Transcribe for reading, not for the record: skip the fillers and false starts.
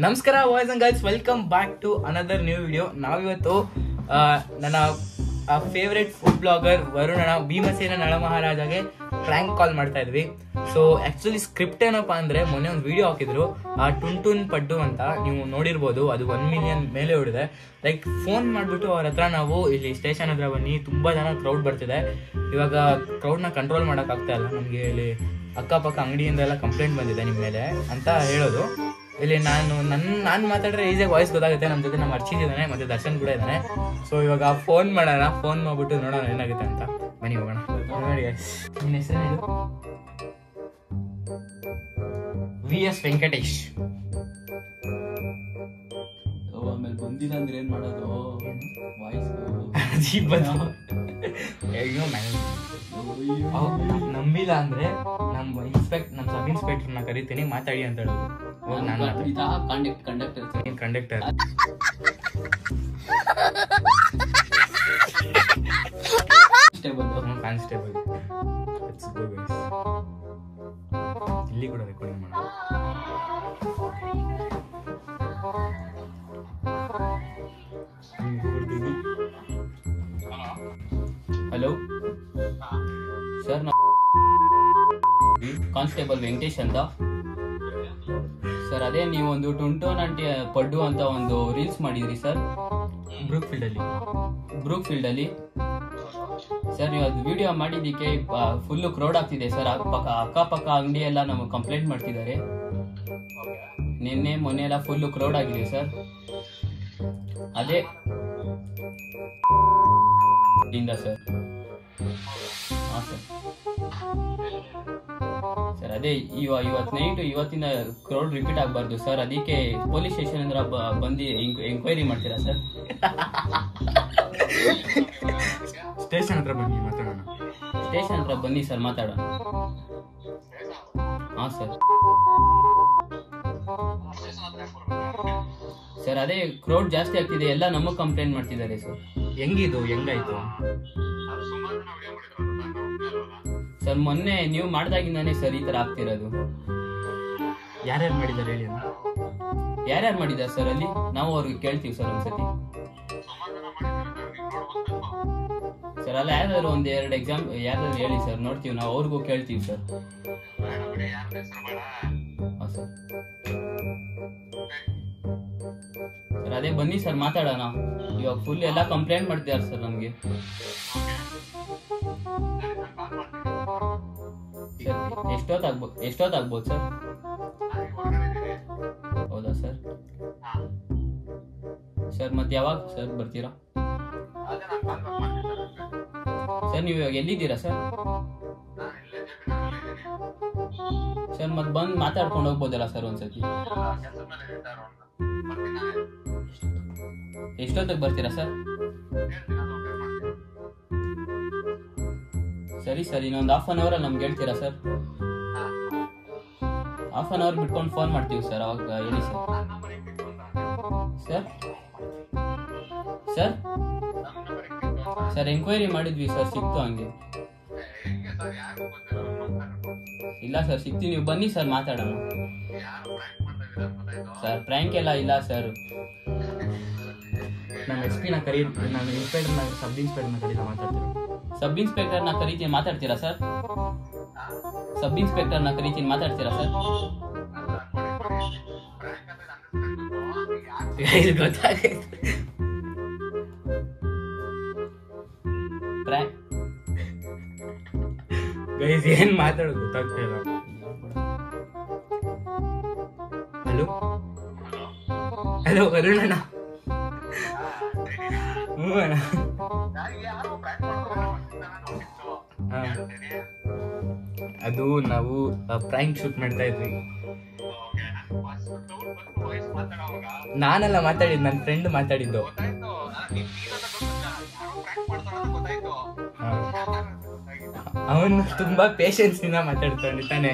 ನಮಸ್ಕಾರ boys and girls, welcome back to another new video. ನಾವಿವತ್ತು ನನ್ನ ಫೇವ್ರೆಟ್ ಫುಡ್ ಬ್ಲಾಗರ್ ವರುಣನ ಭೀಮಸೇನ ನಳಮಹಾರಾಜಗೆ ಪ್ರ್ಯಾಂಕ್ ಕಾಲ್ ಮಾಡ್ತಾ ಇದ್ವಿ. ಸೊ ಆಕ್ಚುಲಿ ಸ್ಕ್ರಿಪ್ಟ್ ಏನಪ್ಪ ಅಂದ್ರೆ, ಮೊನ್ನೆ ಒಂದು ವಿಡಿಯೋ ಹಾಕಿದ್ರು ಟುನ್ ಪಡ್ಡು ಅಂತ, ನೀವು ನೋಡಿರ್ಬೋದು. ಅದು 1 ಮಿಲಿಯನ್ ಮೇಲೆ ಹೊಡಿದೆ. ಲೈಕ್ ಫೋನ್ ಮಾಡಿಬಿಟ್ಟು ಅವ್ರ ಹತ್ರ ನಾವು ಇಲ್ಲಿ ಸ್ಟೇಷನ್ ಹತ್ರ ಬನ್ನಿ, ತುಂಬ ಜನ ಕ್ರೌಡ್ ಬರ್ತಿದೆ, ಇವಾಗ ಕ್ರೌಡ್ನ ಕಂಟ್ರೋಲ್ ಮಾಡೋಕ್ಕಾಗ್ತಾ ಇಲ್ಲ, ನಮಗೆ ಇಲ್ಲಿ ಅಕ್ಕಪಕ್ಕ ಅಂಗಡಿಯಿಂದೆಲ್ಲ ಕಂಪ್ಲೇಂಟ್ ಬಂದಿದೆ ನಿಮ್ಮ ಮೇಲೆ ಅಂತ ಹೇಳೋದು. ಇಲ್ಲಿ ನಾನು ಮಾತಾಡಿದ್ರೆ ಈಸಿಯಾಗಿ ವಾಯ್ಸ್ ಗೊತ್ತಾಗುತ್ತೆ. ನಮ್ಮ ಜೊತೆ ನಮ್ಮ ಅರ್ಚಿತ್ ಇದ್ದಾನೆ, ಮತ್ತೆ ದರ್ಶನ್ ಕೂಡ ಇದ್ದಾನೆ. ಸೊ ಇವಾಗ ಫೋನ್ ಮಾಡೋಣ, ಫೋನ್ ಮಾಡ್ಬಿಟ್ಟು ನೋಡೋಣ ಏನಾಗುತ್ತೆ ಅಂತ. ಬನ್ನಿ ಹೋಗೋಣ. ನೋಡಿ ನಿನ್ನ ಹೆಸರೇನು? VS ವೆಂಕಟೇಶ್. ಆಮೇಲೆ ಬಂದಿಲ್ಲ ಅಂದ್ರೆ ಏನ್ ಮಾಡೋದು? ವಾಯ್ಸ್ ನಂಬಿಲ್ಲ ಅಂದ್ರೆ ನಮ್ಮ ಸಬ್ ಇನ್ಸ್ಪೆಕ್ಟರ್ನ ಕರಿತೀನಿ, ಮಾತಾಡಿ ಅಂತ ಹೇಳೋದು. Conductor constable. ಇಲ್ಲಿ ಕೂಡ ರೆಕಾರ್ಡಿಂಗ್ ಮಾಡೋದು. ಹಲೋ ಸರ್, ಕಾನ್ಸ್ಟೇಬಲ್ ವೆಂಕಟೇಶ್ ಅಂತ ಸರ್. ಅದೇ ನೀವು ಒಂದು ಟುಂಟೋನ್ ಅಂಟಿ ಪಡ್ಡು ಅಂತ ಒಂದು ರೀಲ್ಸ್ ಮಾಡಿದ್ರಿ ಸರ್, ಬ್ರೂಕ್ ಫೀಲ್ಡ್ ಅಲ್ಲಿ ಸರ್. ನೀವು ಅದು ವಿಡಿಯೋ ಮಾಡಿದ್ದಕ್ಕೆ ಫುಲ್ಲು ಕ್ರೌಡ್ ಆಗ್ತಿದೆ ಸರ್. ಅಕ್ಕಪಕ್ಕ ಅಂಗಡಿ ಎಲ್ಲ ನಮಗೆ ಕಂಪ್ಲೇಂಟ್ ಮಾಡ್ತಿದ್ದಾರೆ. ನಿನ್ನೆ ಮೊನ್ನೆ ಎಲ್ಲ ಫುಲ್ಲು ಕ್ರೌಡ್ ಆಗಿದೆ ಸರ್. ಅದೇ ಸರ್. ಹಾಂ ಸರ್, ಅದೇ ಇವತ್ತಿನ ಕ್ರೌಡ್ ರಿಪೀಟ್ ಆಗಬಾರ್ದು ಸರ್. ಅದಕ್ಕೆ ಪೊಲೀಸ್ ಸ್ಟೇಷನ್ ಹತ್ರ ಬಂದು ಎಂಕ್ವೈರಿ ಮಾಡ್ತೀರಾ ಸರ್? ಸ್ಟೇಷನ್ ಹತ್ರ ಬನ್ನಿ ಮಾತಾಡೋಣ. ಸ್ಟೇಷನ್ ಹತ್ರ ಬನ್ನಿ ಸರ್, ಮಾತಾಡೋಣ. ಹಾಂ ಸರ್. ಸರ್ ಅದೇ ಕ್ರೌಡ್ ಜಾಸ್ತಿ ಆಗ್ತಿದೆ, ಎಲ್ಲ ನಮಗೆ ಕಂಪ್ಲೇಂಟ್ ಮಾಡ್ತಿದ್ದಾರೆ ಸರ್. ಹೆಂಗಾಯ್ತು ಸರ್? ಮೊನ್ನೆ ನೀವು ಮಾಡ್ದಾಗಿಂದಾನೆ ಸರ್ ಈ ತರ ಆಗ್ತಿರೋದು. ಯಾರ್ಯಾರು ಮಾಡಿದ್ದಾರೆ ಹೇಳಿ? ಯಾರ್ಯಾರು ಮಾಡಿದ್ದಾರೆ ಸರ್ ಅಲ್ಲಿ? ನಾವು ಅವ್ರಿಗೆ ಕೇಳ್ತೀವಿ ಸರ್ ಒಂದ್ಸತಿ. ಸರ್ ಅಲ್ಲ, ಯಾವ್ದಾದ್ರು ಒಂದ್ 2 ಎಕ್ಸಾಮ್ ಯಾವ್ದಾದ್ರು ಹೇಳಿ ಸರ್, ನೋಡ್ತೀವಿ ನಾವು, ಅವ್ರಿಗೂ ಕೇಳ್ತೀವಿ ಸರ್. ಹಾಂ ಸರ್. ಸರ್ ಅದೇ ಬನ್ನಿ ಸರ್, ಮಾತಾಡೋಣ. ಇವಾಗ ಫುಲ್ ಎಲ್ಲ ಕಂಪ್ಲೇಂಟ್ ಮಾಡ್ತಿದ್ದಾರೆ ಸರ್ ನಮಗೆ. ಎಷ್ಟೊತ್ತಾಗ್ಬೋದು ಸರ್? ಹೌದಾ ಸರ್? ಸರ್ ಮತ್ತೆ ಯಾವಾಗ ಸರ್ ಬರ್ತೀರಾ ಸರ್? ನೀವು ಇವಾಗ ಎಲ್ಲಿದ್ದೀರಾ ಸರ್? ಸರ್ ಮತ್ತೆ ಬಂದು ಮಾತಾಡ್ಕೊಂಡು ಹೋಗ್ಬೋದಲ್ಲ ಸರ್ ಒಂದ್ಸತಿ? ಎಷ್ಟೊತ್ತಿಗೆ ಬರ್ತೀರಾ ಸರ್? ಸರಿ ಸರ್, ಇನ್ನೊಂದು 1/2 hour ಅಲ್ಲಿ ನಮ್ಗೆ ಹೇಳ್ತೀರಾ ಸರ್? 1/2 hour ಬಿಟ್ಕೊಂಡು ಫೋನ್ ಮಾಡ್ತೀವಿ ಸರ್, ಅವಾಗ ಹೇಳಿ sir. Sir sir sir enquiry ಮಾಡಿದ್ವಿ ಸರ್, ಸಿಕ್ತು ಹಂಗೆ. ಇಲ್ಲ ಸರ್, ಸಿಕ್ತೀವಿ, ನೀವು ಬನ್ನಿ ಸರ್, ಮಾತಾಡೋಣ ಸರ್. ಪ್ರ್ಯಾಂಕ್ ಎಲ್ಲ ಇಲ್ಲ ಸರ್. ನಮ್ಮ SP-ನ ಕರಿ, ನಾನು ಸಬ್ ಇನ್ಸ್ಪೆಕ್ಟರ್ನ ಕರೀತಾ ಮಾತಾಡ್ತೀನಿ. ಸಬ್ ಇನ್ಸ್ಪೆಕ್ಟರ್ನ ಕರಿತೀನಿ, ಮಾತಾಡ್ತೀರಾ ಸರ್? ಸಬ್ ಇನ್ಸ್ಪೆಕ್ಟರ್ನ ಕರಿತೀನಿ, ಮಾತಾಡ್ತೀರಾ ಸರ್? ಗೈಸ್ ಏನ್ ಮಾತಾಡೋದು ಗೊತ್ತಾಗ್ತಾ ಇಲ್ಲ. ಹಲೋ ವರುಣಣ್ಣ. ಅಣ್ಣ, ಅದು ನಾವು ಪ್ರ್ಯಾಂಕ್ ಶೂಟ್ ಮಾಡ್ತಾ ಇದ್ವಿ. ನಾನೆಲ್ಲ ಮಾತಾಡಿದ್ದು, ನನ್ನ ಫ್ರೆಂಡ್ ಮಾತಾಡಿದ್ದು. ಅವನು ತುಂಬಾ ಪೇಷನ್ಸ್ ಇಂದ ಮಾತಾಡ್ತಾನೆ.